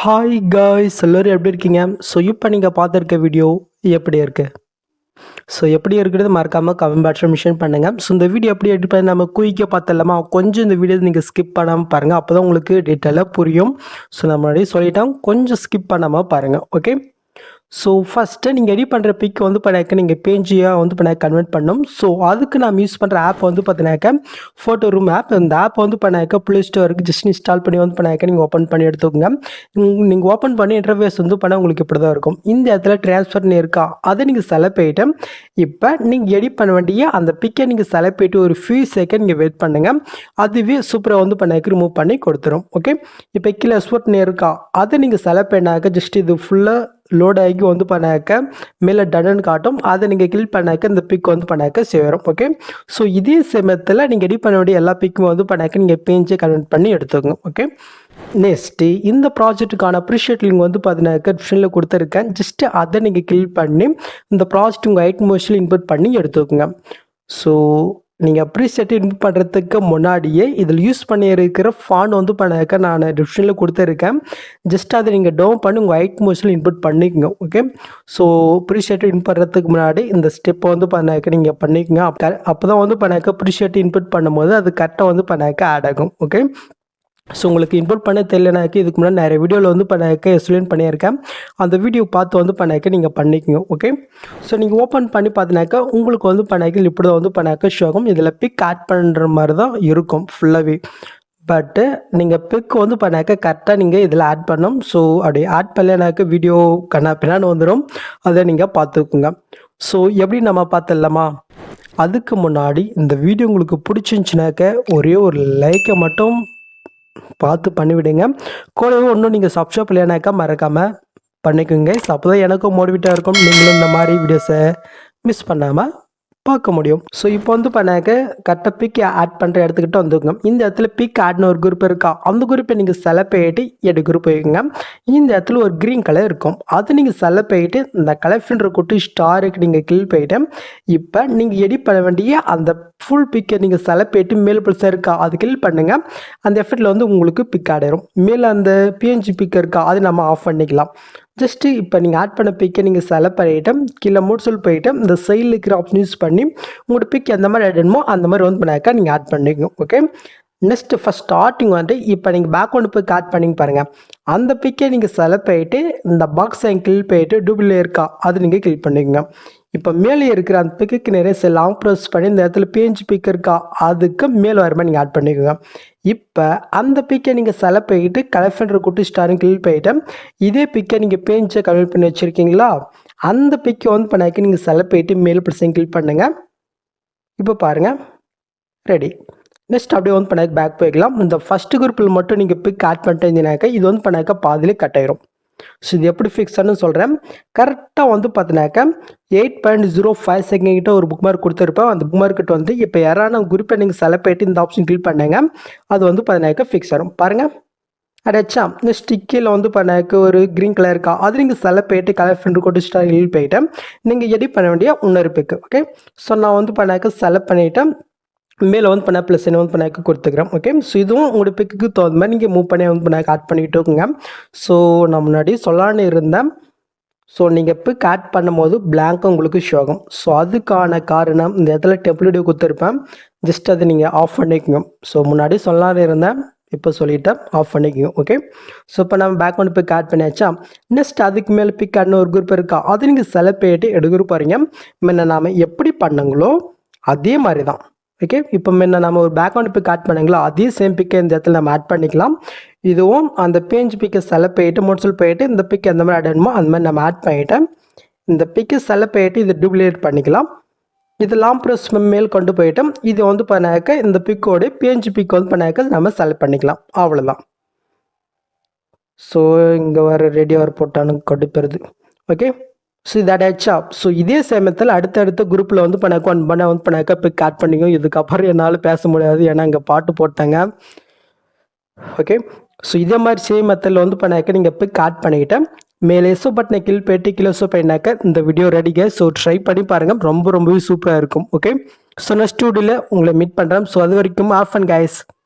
Hi guys, எல்லோரும் எப்படி இருக்கீங்க? ஸோ இப்போ நீங்கள் பார்த்துருக்க வீடியோ எப்படி இருக்குது? ஸோ எப்படி இருக்கிறது மறக்காமல் கமெண்ட் பாக்ஸில் மென்ஷன் பண்ணுங்கள். ஸோ இந்த வீடியோ எப்படி எடிட் பண்ணி நம்ம குயிக்காக பார்த்தலாமா? கொஞ்சம் இந்த வீடியோ நீங்கள் ஸ்கிப் பண்ணாமல் பாருங்கள், அப்போ தான் உங்களுக்கு டீட்டெயிலாக புரியும். ஸோ நான் முன்னாடியே சொல்லிட்டோம், கொஞ்சம் ஸ்கிப் பண்ணாமல் பாருங்கள். ஓகே, ஸோ ஃபஸ்ட்டு நீங்கள் எடிட் பண்ணுற பிக் வந்து பண்ணாக்க நீங்கள் பேஜியாக வந்து பண்ணாக்க கன்வெர்ட் பண்ணணும். ஸோ அதுக்கு நம்ம யூஸ் பண்ணுற ஆப் வந்து பார்த்தினாக்க ஃபோட்டோ ரூம் ஆப். இந்த ஆப் வந்து பண்ணாக்க ப்ளே ஸ்டோருக்கு ஜஸ்ட் இன்ஸ்டால் பண்ணி வந்து பண்ணாக்க நீங்கள் ஓப்பன் பண்ணி எடுத்துக்கோங்க. நீங்கள் ஓப்பன் பண்ணி இன்டர்ஃபேஸ் வந்து பண்ணால் உங்களுக்கு இப்படி தான் இருக்கும். இந்த இடத்துல ட்ரான்ஸ்ஃபர்னு இருக்கா, அதை நீங்கள் செலக்ட் பண்ணிவிட்டு இப்போ நீங்கள் எடிட் பண்ண வேண்டிய அந்த பிக்கை நீங்கள் செலக்ட் பண்ணிட்டு ஒரு ஃபியூ செகண்ட் நீங்கள் வெயிட் பண்ணுங்கள். அதுவே சூப்பராக வந்து பண்ணாக்க ரிமூவ் பண்ணி கொடுத்துரும். ஓகே, இப்போ கீழே எக்ஸ்போர்ட்னு இருக்கா, அதை நீங்கள் செலக்ட் பண்ணாக்க ஜஸ்ட் இது ஃபுல்லாக லோட் ஆகி வந்து பண்ணாக்க மேலே டன்னு காட்டும். அதை நீங்கள் கிளிக் பண்ணாக்க இந்த பிக் வந்து பண்ணாக்க சேரும். ஓகே, ஸோ இதே சமயத்தில் நீங்கள் எடிட் பண்ண வேண்டிய எல்லா பிக்கும் வந்து பண்ணாக்க நீங்கள் பேஜை கன்வெர்ட் பண்ணி எடுத்துக்கோங்க. ஓகே, நெக்ஸ்ட்டு இந்த ப்ராஜெக்ட்டுக்கான அப்ரிஷியேட் லிங்க் வந்து பார்த்தீங்கன்னா டிஸ்கிரிப்ஷனில் கொடுத்துருக்கேன். ஜஸ்ட்டு அதை நீங்கள் கிளிக் பண்ணி இந்த ப்ராஜெக்ட் உங்கள் ஐட் மோஷனில் இன்புட் பண்ணி எடுத்துக்கோங்க. ஸோ நீங்கள் ப்ரீசெட் இன்புட் பண்ணுறதுக்கு முன்னாடியே இதில் யூஸ் பண்ணியிருக்கிற ஃபாண்ட் வந்து பண்ணாக்க நான் டிஸ்கிரிப்ஷனில் கொடுத்துருக்கேன். ஜஸ்ட் அதை நீங்கள் டவுன் பண்ணி உங்கள் ஐட் மோஷனில் இன்புட் பண்ணிக்கோங்க. ஓகே, ஸோ ப்ரீசெட் இன்புட் பண்ணுறதுக்கு முன்னாடி இந்த ஸ்டெப்பை வந்து பண்ணாக்க நீங்கள் பண்ணிக்கோங்க. அப்போ தான் வந்து பண்ணாக்க ப்ரீசெட் இன்புட் பண்ணும்போது அது கரெக்டாக வந்து பண்ணாக்க ஆட் ஆகும். ஓகே, ஸோ உங்களுக்கு இன்புட் பண்ண தெரியலனாக்கி இதுக்கு முன்னாடி நிறைய வீடியோவில் வந்து பண்ணாக்க எக்ஸ்பிளைன் பண்ணியிருக்கேன். அந்த வீடியோ பார்த்து வந்து பண்ணாக்க நீங்கள் பண்ணிக்கோங்க. ஓகே, ஸோ நீங்கள் ஓப்பன் பண்ணி பார்த்தினாக்கா உங்களுக்கு வந்து பண்ணாக்க இப்படி தான் வந்து பண்ணாக்க ஷோ ஆகும். இதில் பிக் ஆட் பண்ணுற மாதிரி தான் இருக்கும் ஃபுல்லாகவே. பட்டு நீங்கள் பிக் வந்து பண்ணாக்க கரெக்டாக நீங்கள் இதில் ஆட் பண்ணணும். ஸோ அப்படி ஆட் பண்ணலனாக்க வீடியோ பின்னாடி வந்துடும், அதை நீங்கள் பார்த்துக்குங்க. ஸோ எப்படி நம்ம பார்த்துடலாமா? அதுக்கு முன்னாடி இந்த வீடியோ உங்களுக்கு பிடிச்சிருந்துச்சுனாக்க ஒரே ஒரு லைக்கை மட்டும் பார்த்து பண்ணிவிடுங்க. கூடவே ஒன்றும் நீங்கள் சப்ஸ்கிரைப் இல்லைனாக்கா மறக்காமல் பண்ணிக்கோங்க. அப்போ தான் எனக்கும் மோட்டிவேட்டாக இருக்கும், நீங்களும் இந்த மாதிரி வீடியோஸை மிஸ் பண்ணாமல் பார்க்க முடியும். ஸோ இப்போ வந்து பண்ணாக்க கரெக்டாக பிக் ஆட் பண்ணுற இடத்துக்கிட்ட வந்துக்குங்க. இந்த இடத்துல பிக் ஆட்னு ஒரு குரூப் இருக்கா, அந்த குரூப்பை நீங்கள் செலக்ட் பண்ணிட்டு எடு குரூப் வைக்குங்க. இந்த இடத்துல ஒரு க்ரீன் கலர் இருக்கும், அதை நீங்கள் செலக்ட் பண்ணிட்டு இந்த கலெக்ஷன் கொட்டு ஸ்டாருக்கு நீங்கள் கிளிக் பண்ணிட்டு இப்போ நீங்கள் எடிட் பண்ண வேண்டிய அந்த ஃபுல் பிக்கை நீங்கள் செலக்ட் பண்ணிட்டு மேல் ப்ளஸ் இருக்கா அது கிளிக் பண்ணுங்கள். அந்த எஃபெக்டில் வந்து உங்களுக்கு பிக் ஆகிடும். மேலே அந்த பிஎன்ஜி பிக் இருக்கா அது நம்ம ஆஃப் பண்ணிக்கலாம். ஜஸ்ட்டு இப்போ நீங்கள் ஆட் பண்ண பிக்கை நீங்கள் செலக்ட் பண்ணிவிட்டு கீழே மூட்ஸில் போயிட்டு இந்த சைடில் இருக்கிற ஆப்ஷன் யூஸ் பண்ணி உங்களோட பிக் எந்த மாதிரி ஆட் பண்ணுமோ அந்த மாதிரி வந்து பண்ணாக்கா நீங்கள் ஆட் பண்ணிக்கணும். ஓகே, நெக்ஸ்ட்டு ஃபஸ்ட் ஸ்டார்டிங் வந்து இப்போ நீங்கள் பேக்ரவுண்டு பிக் ஆட் பண்ணி பாருங்கள். அந்த பிக்கை நீங்கள் செலக்ட் பண்ணிவிட்டு இந்த பாக்ஸை கிளிக் பண்ணிவிட்டு டூபிள் இருக்கா அது நீங்கள் கிளிக் பண்ணிக்கோங்க. இப்போ மேலே இருக்கிற அந்த பிக்குக்கு நிறைய லாங் ப்ரெஸ் பண்ணி இந்த இடத்துல பேஜ் பிக் இருக்கா அதுக்கு மேலே வர மாதிரி நீங்கள் ஆட் பண்ணிக்கோங்க. இப்போ அந்த பிக்கை நீங்கள் செலக்ட் பண்ணிட்டு கலெக்ஷன் கூட்டு ஸ்டாரும் கிளிக் பண்ணிட்டு இதே பிக்கை நீங்கள் பேஜை கன்வெர்ட் பண்ணி வச்சுருக்கீங்களா, அந்த பிக்கை வந்து பண்ணாக்கி நீங்கள் செலக்ட் பண்ணிட்டு மேல் ப்ரெஸ்ஸையும் கிளிக் பண்ணுங்கள். இப்போ பாருங்கள் ரெடி. நெக்ஸ்ட் அப்படியே வந்து பண்ணாக்க பேக் போய்க்கலாம். இந்த ஃபஸ்ட்டு குரூப்பில் மட்டும் நீங்கள் பிக் ஆட் பண்ணிட்டு இருந்தீங்கன்னாக்கா இது வந்து பண்ணாக்க பாதிலே கட் ஆயிரும். ஸோ இது எப்படி ஃபிக்ஸ்னு சொல்கிறேன். கரெக்டாக வந்து பார்த்தினாக்கா 8.05 செகண்ட் கிட்ட ஒரு புக் மார்க் கொடுத்துருப்பேன். அந்த புக் மார்க்கிட்ட வந்து இப்போ யாரான குரூப்பை நீங்கள் செலக்ட் பண்ணிட்டு இந்த ஆப்ஷன் கிளிக் பண்ணுங்க, அது வந்து பார்த்தினாக்கா ஃபிக்ஸ் ஆகும். பாருங்கள் அடைச்சா. இந்த ஸ்டிக்கில் வந்து பண்ணாக்க ஒரு க்ரீன் கலர் இருக்கா அது நீங்கள் செலக்ட் பண்ணிட்டு கலர் ஃபில்டர் கொண்டு ஸ்டார் கிளிக் பண்ணிவிட்டு நீங்கள் எடிட் பண்ண வேண்டிய இன்னொரு பிக்கு. ஓகே, ஸோ நான் வந்து பண்ணாக்க செலக்ட் பண்ணிவிட்டேன், மேலே வந்து பண்ண ப்ளஸ் என்ன வந்து பண்ணாக்க கொடுத்துக்கிறேன். ஓகே, ஸோ இதுவும் உங்களோட பிக்கு தகுந்த மாதிரி நீங்கள் மூவ் பண்ணி வந்து பண்ணாக்க ஆட் பண்ணிக்கிட்டு இருக்குங்க. ஸோ நான் முன்னாடி சொல்லான்னு இருந்தேன். ஸோ நீங்கள் பிக் ஆட் பண்ணும்போது பிளாங்காக உங்களுக்கு ஷோ ஆகும். ஸோ அதுக்கான காரணம் இந்த இடத்துல டெம்ப்ளேட் கொடுத்துருப்பேன், ஜஸ்ட் அதை நீங்கள் ஆஃப் பண்ணிக்கோங்க. ஸோ முன்னாடி சொல்லான்னு இருந்தேன், இப்போ சொல்லிவிட்டேன், ஆஃப் பண்ணிக்கோங்க. ஓகே, ஸோ இப்போ நம்ம பேக்ரவுண்ட் பிக் ஆட் பண்ணியாச்சா. நெக்ஸ்ட் அதுக்கு மேலே பிக் ஆட்னு ஒரு குரூப் இருக்கா அது நீங்கள் செலக்ட் பண்ணிட்டு எடுக்கிற பாருங்க. முன்ன நாம் எப்படி பண்ணங்களோ அதே மாதிரி தான். ஓகே, இப்போ முன்ன நம்ம ஒரு பேக்ரவுண்ட் பிக் ஆட் பண்ணுங்களா அதே சேம் பிக்கை இந்த இடத்துல நம்ம ஆட் பண்ணிக்கலாம். இதுவும் அந்த பேஜ் பிக்கை செலக்ட் பண்ணிட்டு மோட்ஸில் போயிட்டு இந்த பிக் எந்த மாதிரி ஆட் ஆகணுமோ அந்த மாதிரி நம்ம ஆட் பண்ணிவிட்டு இந்த பிக்கை செலக்ட் பண்ணிட்டு இதை டூப்ளிகேட் பண்ணிக்கலாம். இது லாங் ப்ரெஸ் மேல் கொண்டு போயிட்டு இது வந்து பண்ணாக்க இந்த பிக்கோடு பேஜ் பிக் வந்து பண்ணாக்க நம்ம செலக்ட் பண்ணிக்கலாம். அவ்வளோதான். ஸோ இங்கே வர ரெடியாக வர போட்டானு கொண்டு போயிருது. ஓகே, ஸோ இது ஆடாச்சா. ஸோ இதே சமயத்தில் அடுத்தடுத்த குரூப்பில் வந்து பண்ணாக்க ஒன் பண்ண வந்து பண்ணாக்க பிக் ஆட் பண்ணிக்கும். இதுக்கப்புறம் என்னால் பேச முடியாது, ஏன்னா இங்கே பாட்டு போட்டாங்க. ஓகே, ஸோ இதே மாதிரி சேம் மெத்தடில் வந்து பண்ணாக்க நீங்கள் பிக் ஆட் பண்ணிக்கிட்டேன் மேலே எஸ்ஓ பட்டனை கிளிக் பண்ணிட்டு கீழே எஸ்ஓ பண்ணினாக்க இந்த வீடியோ ரெடிங்க. ஸோ ட்ரை பண்ணி பாருங்கள், ரொம்பவே சூப்பராக இருக்கும். ஓகே, ஸோ நெக்ஸ்ட் வீடியோவில் உங்களை மீட் பண்ணுறேன். ஸோ அது வரைக்கும் ஆஃப் அண்ட் கைஸ்.